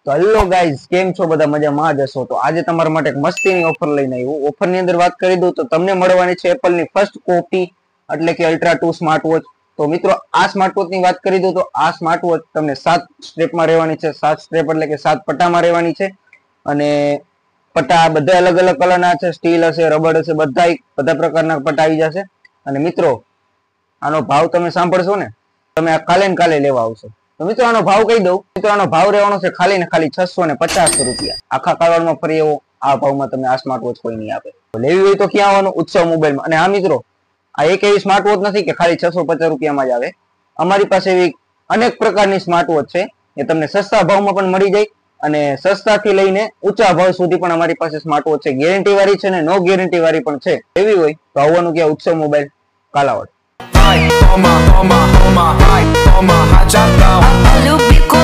તો hello guys, કેમ છો બધા? મજામાં જ હશો. તો આજે તમારા માટે એક મસ્તીની ઓફર લઈને આવ્યો. ઓફર ની અંદર વાત કરી દઉં તો તમને મળવાની છે એપલ ની ફર્સ્ટ કોપી એટલે કે અલ્ટ્રા 2 સ્માર્ટ વોચ. તો મિત્રો, આ સ્માર્ટ વોચ ની વાત કરી દઉં તો આ સ્માર્ટ વોચ તમને 7 સ્ટ્રેપમાં રહેવાની છે. 7 સ્ટ્રેપ એટલે કે 7 પટ્ટામાં રહેવાની છે. અને પટ્ટા બધા અલગ અલગ કલરના છે. સ્ટીલ હશે, રબર હશે, બધા પ્રકારના પટ્ટા આવી જશે. અને મિત્રો, આનો ભાવ તમે સાંભળશો ને, તમે કાલે ને કાલે લેવા આવશો. તો મિત્રો, આનો ભાવ કહી દઉં. મિત્રો, આનો ભાવ રહેવાનો છે ખાલી ને ખાલી 650 રૂપિયા. આખા કારોડમાં ફરી એવો આ ભાવમાં તમે આ સ્માર્ટ વોચ કોઈ નહીં આપે. તો લેવી હોય તો ક્યાં આવવાનું? ઉત્સવ મોબાઈલમાં. અને હા મિત્રો, આ એક એવી સ્માર્ટ વોચ નથી કે ખાલી 650 રૂપિયામાં જ આવે. અમારી પાસે એવી અનેક પ્રકારની સ્માર્ટ વોચ છે એ તમને સસ્તા ભાવમાં પણ મળી જાય. અને સસ્તાથી લઈને ઊંચા ભાવ સુધી પણ અમારી પાસે સ્માર્ટ વોચ છે. ગેરંટી વાળી છે ને નો ગેરંટી વાળી પણ છે. એવી હોય તો આવવાનું ક્યાં? Utsav mobile, Kalavad. Toma, toma, toma, toma, hot down.